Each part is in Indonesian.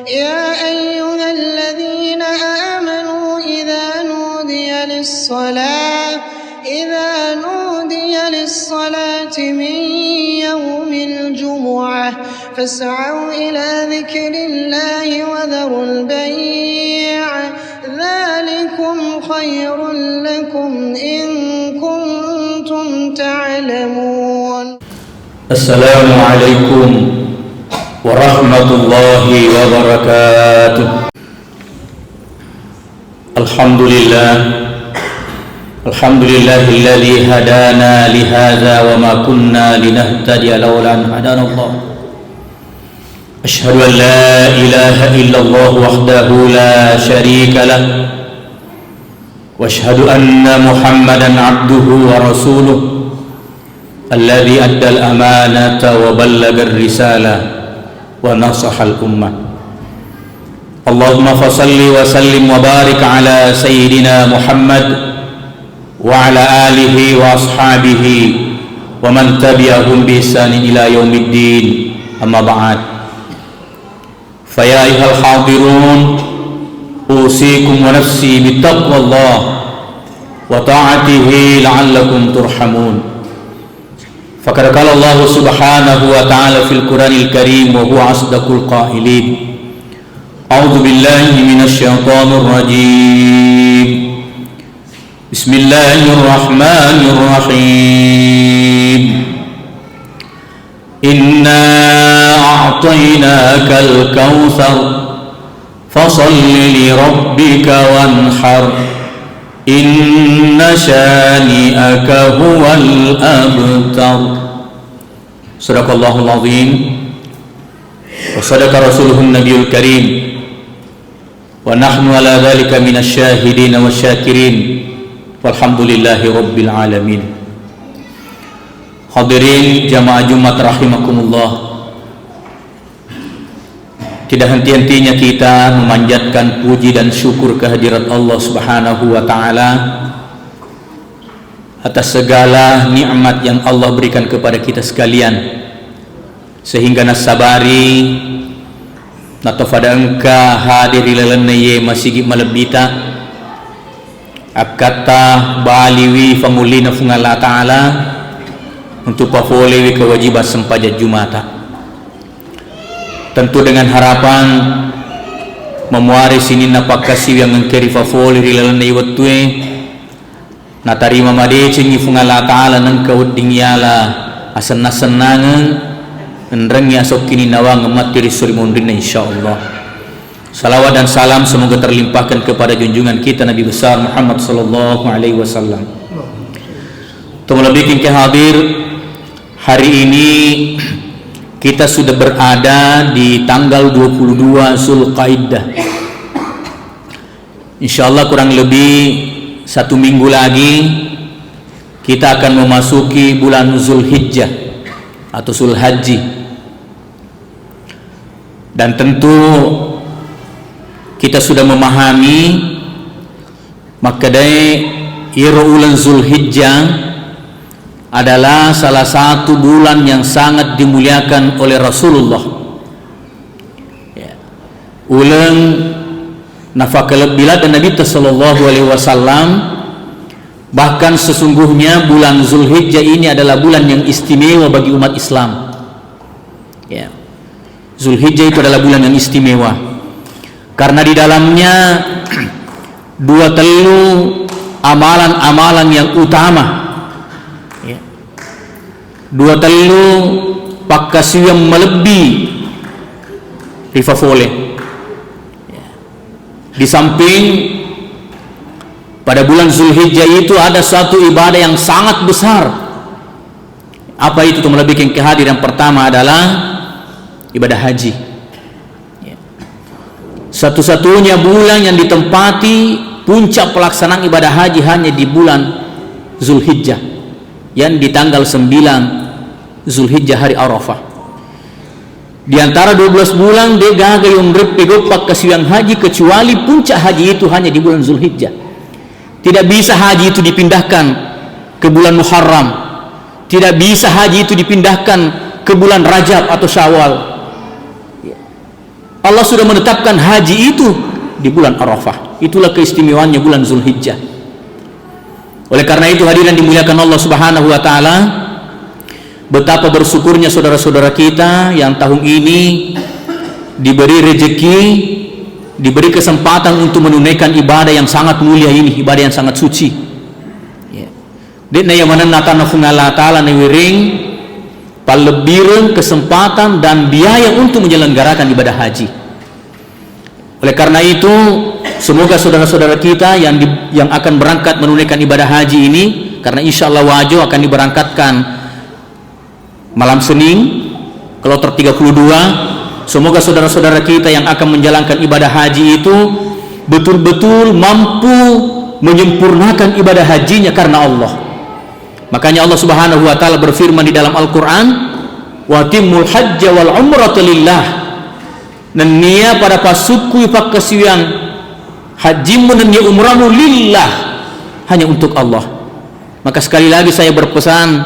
يا أيها الذين آمنوا إذا نودي للصلاة من يوم الجمعة فاسعوا إلى ذكر الله وذروا البيع ذلكم خير لكم إن كنتم تعلمون. السلام عليكم ورحمة الله وبركاته. الحمد لله الذي هدانا لهذا وما كنا لنهتدي لولا أن هدانا الله. أشهد أن لا إله إلا الله وحده لا شريك له وأشهد أن محمدا عبده ورسوله الذي أدى الأمانة وبلغ الرسالة ونصح الأمة. اللهم فصل وسلم وبارك على سيدنا محمد وعلى آله وأصحابه ومن تبعهم بإحسان إلى يوم الدين. أما بعد، فيا أيها الحاضرون، أوصيكم ونفسي بتقوى الله وطاعته لعلكم ترحمون. فقد قال الله سبحانه وتعالى في القرآن الكريم وهو أصدق القائلين: أعوذ بالله من الشيطان الرجيم. بسم الله الرحمن الرحيم. إنا أعطيناك الكوثر فصل لربك وانحر إن شانئك هو الأبتر. صدق الله العظيم وصدق رسوله النبي الكريم ونحن على ذلك من الشاهدين والشاكرين والحمد لله رب العالمين. Hadirin jamaah Jumat rahimakumullah, tidak henti-hentinya kita memanjatkan puji dan syukur kehadirat Allah Subhanahu wa taala atas segala nikmat yang Allah berikan kepada kita sekalian, sehingga nasabari natofada engka hadir ilalanaye masigi malabita akata baliwi famulina fungala taala untuk pafolewi kewajiban sempajat Jumata, tentu dengan harapan memuari sini napakasi yang ngkeri fafoli rilalana iwatue natarima madece ngi fungala taala nang kawdingyala asan-asanangan nrengi asok kini nawang materi suri mundina insyaallah. Salawat dan salam semoga terlimpahkan kepada junjungan kita Nabi besar Muhammad sallallahu alaihi wasallam. Tumulabikin ke hadir hari ini kita sudah berada di tanggal 22 Zulqaidah. Insyaallah kurang lebih 1 minggu lagi kita akan memasuki bulan Zulhijjah atau Zulhaji. Dan tentu kita sudah memahami makadai irulan Zulhijjah adalah salah satu bulan yang sangat dimuliakan oleh Rasulullah. Ulang nafakal bila dan Nabi sallallahu alaihi wasallam, bahkan sesungguhnya bulan Zulhijjah ini adalah bulan yang istimewa bagi umat Islam. Zulhijjah itu adalah bulan yang istimewa karena di dalamnya dua amalan-amalan yang utama. Dua pakkasi yang melebihi rifafole. Di samping pada bulan Zulhijjah itu ada satu ibadah yang sangat besar. Apa itu melebihi kehadiran? Pertama adalah ibadah haji. Satu-satunya bulan yang ditempati puncak pelaksanaan ibadah haji hanya di bulan Zulhijjah, yang di tanggal 9 Zulhijjah hari Arafah. Di antara 12 bulan dia gagal yang berpegopak kasiang haji, kecuali puncak haji itu hanya di bulan Zulhijjah. Tidak bisa haji itu dipindahkan ke bulan Muharram. Tidak bisa haji itu dipindahkan ke bulan Rajab atau Syawal. Allah sudah menetapkan haji itu di bulan Arafah. Itulah keistimewaannya bulan Zulhijjah. Oleh karena itu hadirin dimuliakan Allah Subhanahu wa taala, betapa bersyukurnya saudara-saudara kita yang tahun ini diberi rezeki, diberi kesempatan untuk menunaikan ibadah yang sangat mulia ini, ibadah yang sangat suci. Dina yang manana kana fungala taala newiring palebireng kesempatan dan biaya untuk menyelenggarakan ibadah haji. Oleh karena itu, semoga saudara-saudara kita yang akan berangkat menunaikan ibadah haji ini, karena insya Allah wajib akan diberangkatkan malam Senin Kloter 32, semoga saudara-saudara kita yang akan menjalankan ibadah haji itu betul-betul mampu menyempurnakan ibadah hajinya karena Allah. Makanya Allah Subhanahu wa taala berfirman di dalam Al-Qur'an, "Wa timmul hajja wal umrata lillah." Dan nia pada pasuku pakasian hajimu dan nia umrahmu lillah, hanya untuk Allah. Maka sekali lagi saya berpesan,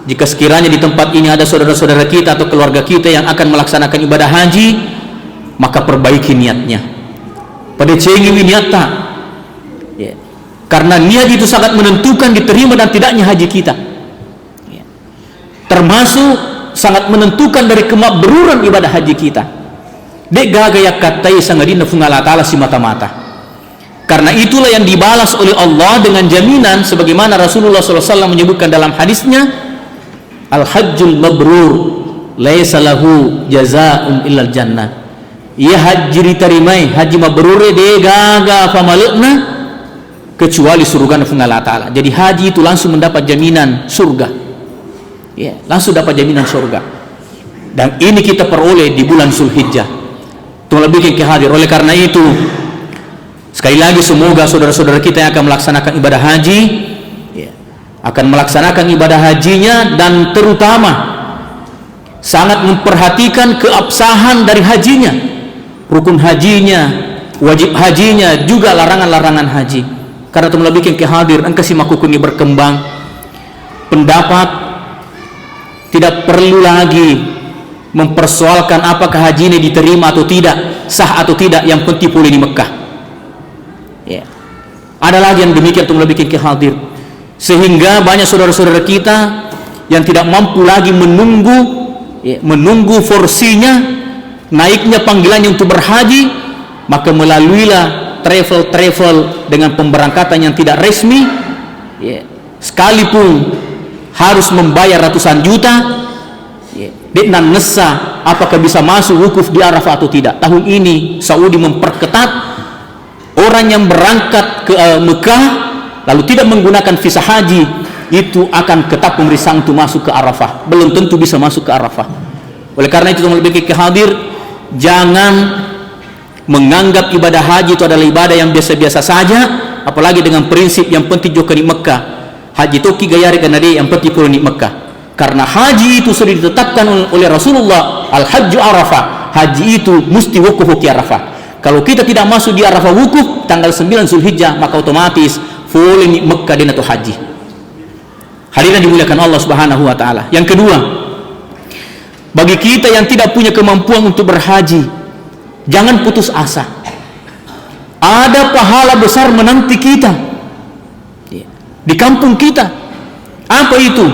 jika sekiranya di tempat ini ada saudara-saudara kita atau keluarga kita yang akan melaksanakan ibadah haji, maka perbaiki niatnya. Pada cengi niat tak? Karena niat itu sangat menentukan diterima dan tidaknya haji kita. Termasuk sangat menentukan dari kemakburan ibadah haji kita. Dek gagaya katai sangadina fungala ta'ala si mata-mata. Karena itulah yang dibalas oleh Allah dengan jaminan sebagaimana Rasulullah SAW menyebutkan dalam hadisnya, Al-hajjul mabrur laisa lahu jazaa'un illal jannah. Ia haji diterimai, haji mabrur de gaga famalukna, kecuali surga Allah Ta'ala. Jadi haji itu langsung mendapat jaminan surga, langsung dapat jaminan surga. Dan ini kita peroleh di bulan Zulhijjah. Tunggu lebih ke hadir. Oleh karena itu, sekali lagi semoga saudara-saudara kita yang akan melaksanakan ibadah haji akan melaksanakan ibadah hajinya, dan terutama sangat memperhatikan keabsahan dari hajinya, rukun hajinya, wajib hajinya, juga larangan-larangan haji. Karena itu lebih ke hadir engkau si makukuni berkembang pendapat, tidak perlu lagi mempersoalkan apakah haji ini diterima atau tidak, sah atau tidak, yang penting boleh di Mekah. Ada lagi yang demikian untuk lebih ke hadir, sehingga banyak saudara-saudara kita yang tidak mampu lagi menunggu porsinya naiknya panggilannya untuk berhaji, maka melaluilah travel dengan pemberangkatan yang tidak resmi, sekalipun harus membayar ratusan juta, dan nesa apakah bisa masuk wukuf di Arafah atau tidak. Tahun ini Saudi memperketat orang yang berangkat ke Mekah lalu tidak menggunakan visa haji itu akan ketat pemeriksaan untuk masuk ke Arafah, belum tentu bisa masuk ke Arafah. Oleh karena itu lebih ke hadir, jangan menganggap ibadah haji itu adalah ibadah yang biasa-biasa saja, apalagi dengan prinsip yang penting juga di Mekah. Haji toki gayari karena dia yang penting pun di Mekah. Karena haji itu sudah ditetapkan oleh Rasulullah, al-hajju Arafah. Haji itu mesti wukuf di Arafah. Kalau kita tidak masuk di Arafah wukuf tanggal 9 Zulhijjah, maka otomatis boleh di Mekah dan atau haji. Hadirin dimuliakan Allah Subhanahu wa taala. Yang kedua, bagi kita yang tidak punya kemampuan untuk berhaji, jangan putus asa. Ada pahala besar menanti kita di kampung kita. Apa itu?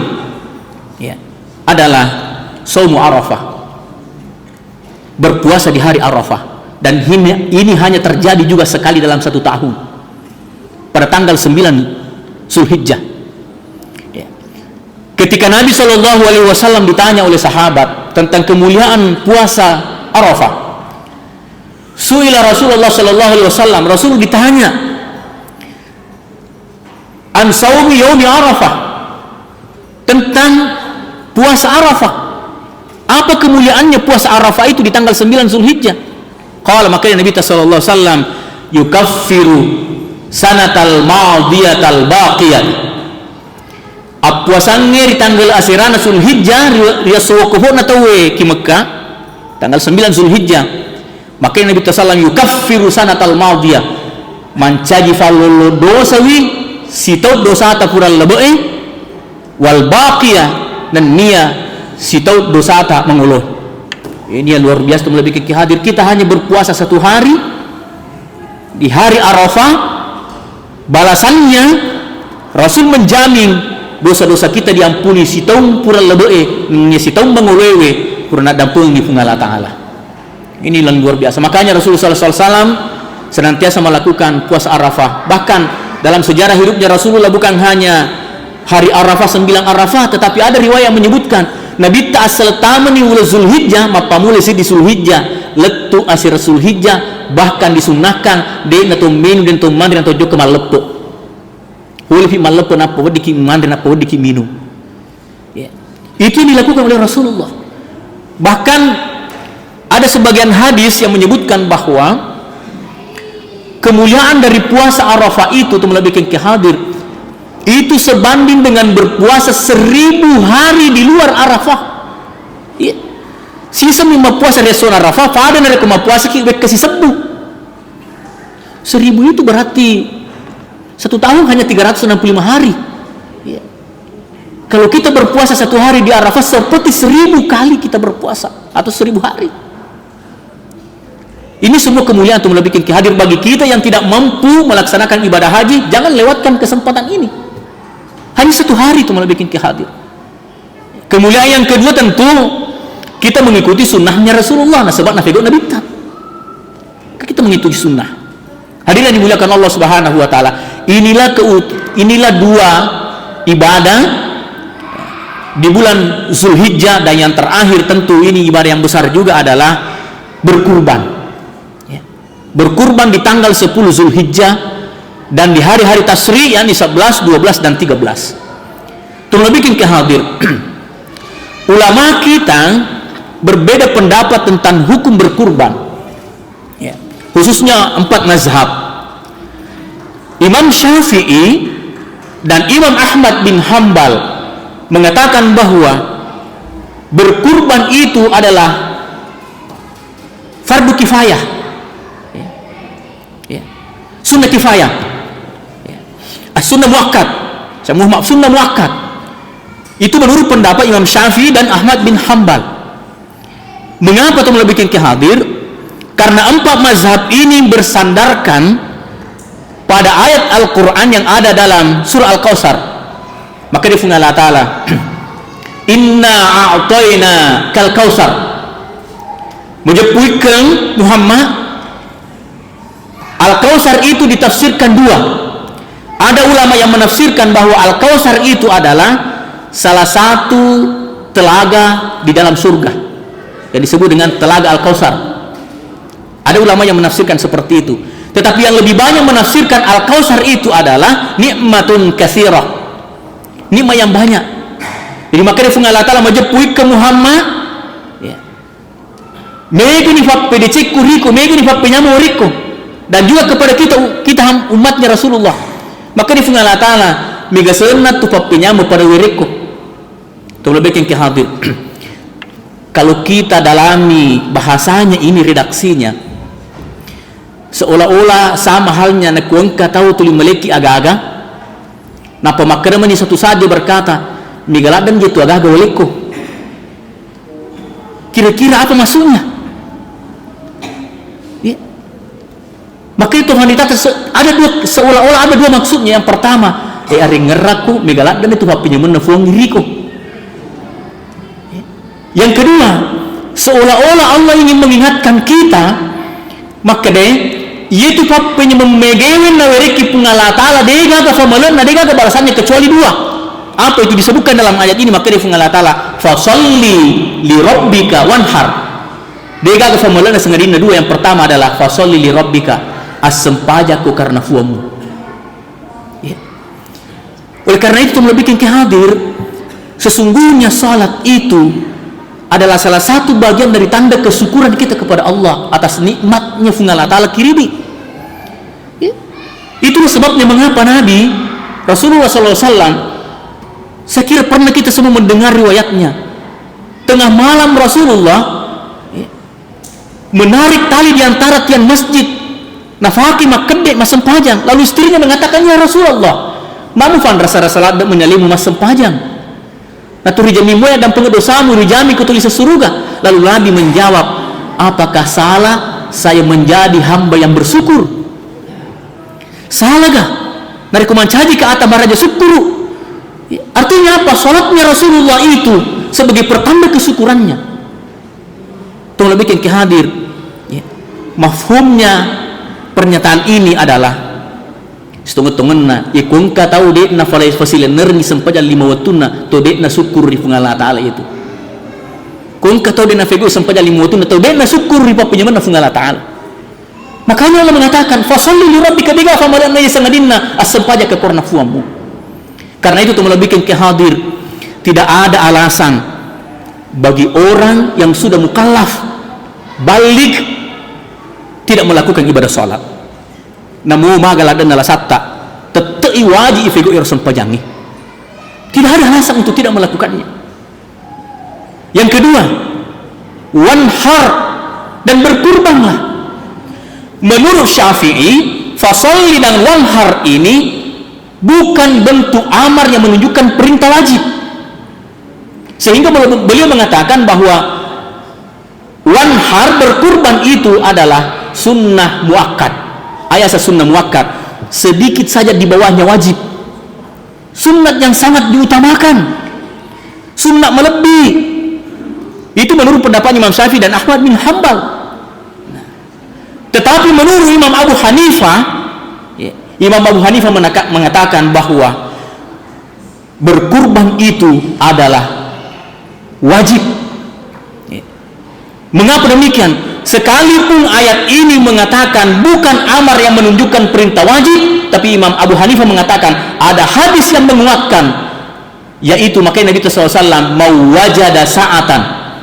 Adalah Shaumu Arafah, berpuasa di hari Arafah. Dan ini hanya terjadi juga sekali dalam satu tahun, pada tanggal 9 Zulhijjah. Ketika Nabi SAW ditanya oleh sahabat tentang kemuliaan puasa Arafah, suila Rasulullah SAW, Rasul ditanya an saumi yaumi Arafah, tentang puasa Arafah, apa kemuliaannya puasa Arafah itu di tanggal 9 Zulhijjah. Qala, maka Nabi sallallahu alaihi wasallam, yukaffiru sanatal madiyatal baqiyat. Puasanya di tanggal asirana Zulhijjah dia suwukuhuna tawe ki Mekah tanggal 9 Zulhijjah. Maka Nabi sallallahu alaihi wasallam yukaffiru sanatal madiyah, mancaji fallo dosawi sitau dosa ta pural lebe wal baqiyah, dan nia sitau dosa tak menguluh. Ini yang luar biasa lebih ke hadir. Kita hanya berpuasa 1 hari di hari Arafah, balasannya Rasul menjamin dosa-dosa kita diampuni sitaung pura lebee sitaung bangolewe pura dampung di Allah Ta'ala. Ini yang luar biasa. Makanya Rasulullah SAW senantiasa melakukan puasa Arafah. Bahkan dalam sejarah hidupnya Rasulullah bukan hanya hari Arafah 9 Arafah, tetapi ada riwayat yang menyebutkan Nabi ta'asal tamani ula Zulhijjah mapamule si di Zulhijjah letu asir Zulhijjah, bahkan disunahkan de na to menu den to mandri na to jokka maleppo hulfi maleppo na po diki mandri na po diki minum. Ya. Itu yang dilakukan oleh Rasulullah. Bahkan ada sebagian hadis yang menyebutkan bahwa kemuliaan dari puasa Arafah itu lebihkan ke hadir itu sebanding dengan berpuasa 1000 hari di luar Arafah. Ya. Sisa mima puasa di zona Arafah, pada dari kema puasa kita kasih sebu. 1000 itu berarti 1 tahun hanya 365 hari. Ya. Kalau kita berpuasa 1 hari di Arafah seperti 1000 kali kita berpuasa atau 1000 hari. Ini semua kemuliaan untuk lebihkan hadir bagi kita yang tidak mampu melaksanakan ibadah haji. Jangan lewatkan kesempatan ini. Hanya 1 hari itu lebihkan hadir. Kemuliaan yang kedua tentu kita mengikuti sunnahnya Rasulullah. Nah sebab Nabi tak. Kita mengikuti sunnah. Hadirin yang dimuliakan Allah Subhanahu Wa Taala. Inilah 2 ibadah di bulan Zulhijjah, dan yang terakhir tentu ini ibadah yang besar juga adalah berkurban. Berkurban di tanggal 10 Zulhijjah dan di hari-hari tasyrik yang di 11, 12 dan 13. Terlebih ke hadir. Ulama kita berbeda pendapat tentang hukum berkurban. Ya. Khususnya 4 mazhab. Imam Syafi'i dan Imam Ahmad bin Hambal mengatakan bahwa berkurban itu adalah fardu kifayah. Sunnah kifayah, sunnah muakkad, sunnah muakkad. Itu menurut pendapat Imam Syafi'i dan Ahmad bin Hambal. Mengapa itu lebih ke hadir? Karena 4 mazhab ini bersandarkan pada ayat Al-Quran yang ada dalam surah Al-Kautsar. Maka dia firman Allah Ta'ala, Inna a'tayna kal kautsar. Menjepuikan Muhammad, Al-Kautsar itu ditafsirkan 2. Ada ulama yang menafsirkan bahwa Al-Kautsar itu adalah salah satu telaga di dalam surga yang disebut dengan telaga Al-Kautsar. Ada ulama yang menafsirkan seperti itu. Tetapi yang lebih banyak menafsirkan Al-Kautsar itu adalah nikmatun katsirah, nikmat yang banyak. Jadi maka dia Allah Ta'ala majapui ke Muhammad ya. Megi ni fak pedecek kuriku, megi ni fak penyamu riku. Dan juga kepada kita umatnya Rasulullah. Maka di Allah Ta'ala mega senat tu papinya pada wiriku. Tu lebih ke hadir. Kalau kita dalami bahasanya ini redaksinya, seolah-olah sama halnya nak kuangka tahu tuli meleki aga-aga. Napa makrama ni satu saja berkata, migaladan gitu aga-aga waliku. Kira-kira apa maksudnya? Maka itu wanita ada 2, seolah-olah ada 2 maksudnya. Yang pertama, ari ngeraku megalat dan itu hapinya menefuang diriku. Yang kedua, seolah-olah Allah ingin mengingatkan kita, maka deh yaitu hapinya memegewen na wereki pungala Ta'ala dega ka famalan na dega ka balasannya kecuali 2. Apa itu disebutkan dalam ayat ini? Maka dia pungala Ta'ala fasalli li rabbika wanhar. Dega ka famalan na sengadina 2. Yang pertama adalah fasalli li rabbika, asempajaku karena fuamu. Ya. Oleh karena itu lebih ke hadir, sesungguhnya salat itu adalah salah satu bagian dari tanda kesyukuran kita kepada Allah atas nikmatnya Allah Ta'ala kirimi. Ya. Itulah sebabnya mengapa Nabi Rasulullah SAW, saya kira pernah kita semua mendengar riwayatnya, tengah malam Rasulullah ya, menarik tali di antara tiang masjid nafaki makkedek mas sempajang. Lalu istrinya mengatakan, ya Rasulullah, mamu fan rasa-rasa ladak menyalimu mas sempajang. Naturi jami moya dan pengedosamu rijami kutulis surga. Lalu Nabi menjawab, apakah salah saya menjadi hamba yang bersyukur? Salah gak? Nari kumancaji ke atas baraja syukur. Artinya apa? Salatnya Rasulullah itu sebagai pertanda kesyukurannya. Tolong lebih ke hadir. Mafhumnya pernyataan ini adalah setengah-tengahna ikun ka tahu dek na falai fasilan nerni sempaja 5 watuna to dek na syukur di Allah Taala itu kun ka tahu dek na fego sempaja 5 watuna to dek na syukur di penyeman na Allah Taala. Makanya Allah mengatakan fasalli li rabbika biga famalanna yasangadinna as-sempaja ke korna fuamu. Karena itu telah bikin ke hadir, tidak ada alasan bagi orang yang sudah mukallaf balik tidak melakukan ibadah salat. Namu magalah dan nalasatta tetei wajib ifego irsan pajangi. Tidak ada alasan untuk tidak melakukannya. Yang kedua, wanhar, dan berkurbanlah. Menurut Syafi'i, fasolli dan wanhar ini bukan bentuk amar yang menunjukkan perintah wajib. Sehingga beliau mengatakan bahwa wanhar, berkurban itu adalah sunnah muakkad. Ayat sunnah muakkad, sedikit saja di bawahnya wajib. Sunnat yang sangat diutamakan, sunnah melebihi. Itu menurut pendapat Imam Syafi'i dan Ahmad bin Hanbal. Tetapi menurut Imam Abu Hanifah, Imam Abu Hanifah mengatakan bahwa berkurban itu adalah wajib. Mengapa demikian? Sekalipun ayat ini mengatakan bukan amar yang menunjukkan perintah wajib, tapi Imam Abu Hanifah mengatakan ada hadis yang menguatkan, yaitu makanya Nabi SAW mau wajada sa'atan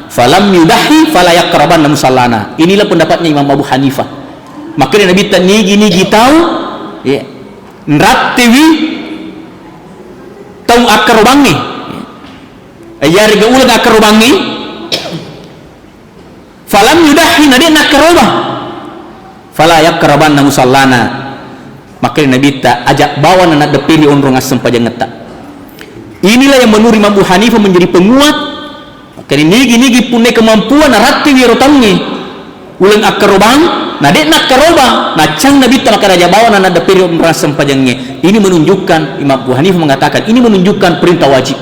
falam yudahi fala yaqrabanna musallana. Inilah pendapatnya Imam Abu Hanifah. Makanya Nabi nigi tahu ya nrattiwi tahu akarubangi ya riga ulang akarubangi falam yudahi nadi nakaroba fala yaqrabanna musallana. Makanya Nabi tak ajak bawa anak depili onrong asem pajangeta. Inilah yang menurut Imam Abu Hanifah menjadi penguat. Makanya nigi punya kemampuan narati wirotangi ulang akarobang nadi nakaroba nacang Nabi tak akan ajak bawa anak depili onrong asem pajangnya. Ini menunjukkan, Imam Abu Hanifah mengatakan ini menunjukkan perintah wajib.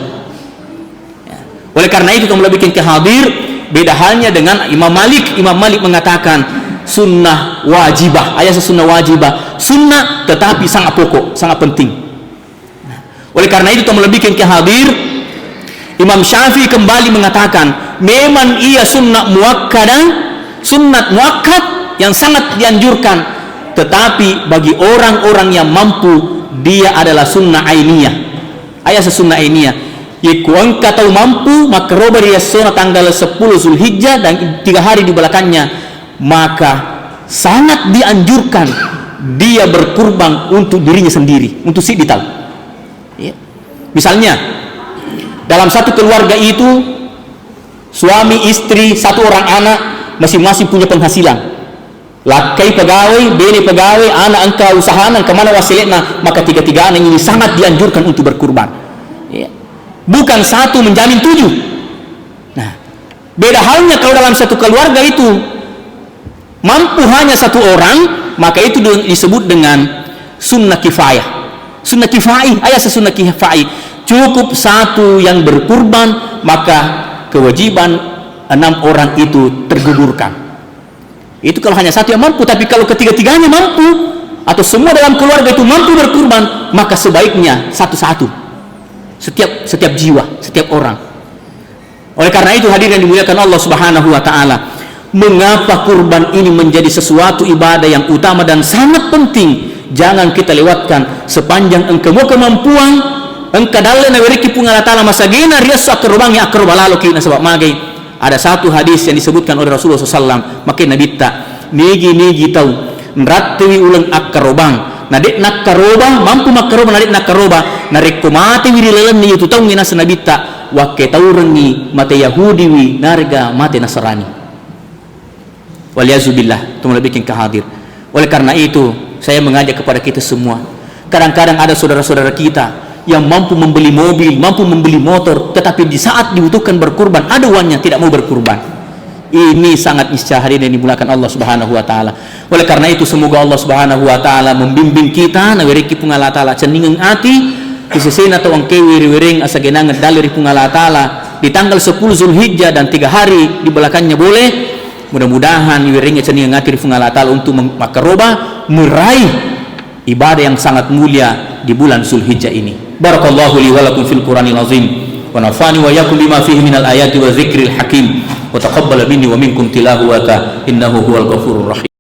Oleh karena itu kamu lebih ke hadir. Beda halnya dengan Imam Malik. Imam Malik mengatakan sunnah wajibah, ayat sunnah wajibah, sunnah tetapi sangat pokok, sangat penting. Oleh karena itu telah lebih ke hadir, Imam Syafi'i kembali mengatakan memang ia sunnah muakkadah, sunnat muakkad yang sangat dianjurkan, tetapi bagi orang-orang yang mampu dia adalah sunnah ainiyah. Ayat sunnah ainiyah, Yekuang kata mampu maka roba dia sona tanggal 10 Zulhijjah dan 3 hari di belakangnya, maka sangat dianjurkan dia berkurban untuk dirinya sendiri, untuk si ditahu. Ya. Misalnya dalam satu keluarga itu suami istri 1 orang anak masing-masing punya penghasilan. Lakai pegawai, bini pegawai, anak engkau usahanan kemana wasilitna, maka 3 anak ini sangat dianjurkan untuk berkurban. Ya. Bukan 1 menjamin 7. Nah, beda halnya kalau dalam satu keluarga itu mampu hanya 1 orang, maka itu disebut dengan sunnah kifayah. Sunnah kifayah, ayat sunnah kifayah. Cukup 1 yang berkurban, maka kewajiban 6 orang itu tergugurkan. Itu kalau hanya 1 yang mampu, tapi kalau ketiga-tiganya mampu atau semua dalam keluarga itu mampu berkurban, maka sebaiknya 1-1. Setiap jiwa, setiap orang. Oleh karena itu hadirin yang dimuliakan Allah Subhanahu wa taala, mengapa kurban ini menjadi sesuatu ibadah yang utama dan sangat penting? Jangan kita lewatkan sepanjang engkau kemampuan, engkau dalam naweriki pun Allah taala masagina rias akrobangi akrobalalo kina sebab magai. Ada satu hadis yang disebutkan oleh Rasulullah SAW, makin Nabi tak nigi tahu nratwi ulang akrobang nadik nakaroba mampu makaroba nadik nakaroba narik kumati wirilelan ni itu tahu ngina senabita wakke taurengi mate Yahudi wi narga mate Nasrani waliyazubillah tunggu lebih ke hadir. Oleh karena itu saya mengajak kepada kita semua, kadang-kadang ada saudara-saudara kita yang mampu membeli mobil, mampu membeli motor, tetapi di saat dibutuhkan berkurban ada uangnya tidak mau berkurban. Ini sangat niscaya hadirin yang dimulakan Allah Subhanahu wa taala. Oleh karena itu semoga Allah Subhanahu wa taala membimbing kita na wereki pung Allah taala ceningeng ati kisesena atau angke wiri-wiring asa genangan daliri pung Allah taala di tanggal 10 Zulhijjah dan 3 hari di belakangnya boleh. Mudah-mudahan wiringnya ceningeng ati di pung Allah taala untuk makaroba meraih ibadah yang sangat mulia di bulan Zulhijjah ini. Barakallahu li wa lakum fil Qur'anil azim wa nafani wa yakum bima fihi minal ayati wa dzikril hakim wa taqabbal minni wa minkum tilawata innahu huwal ghafurur rahim.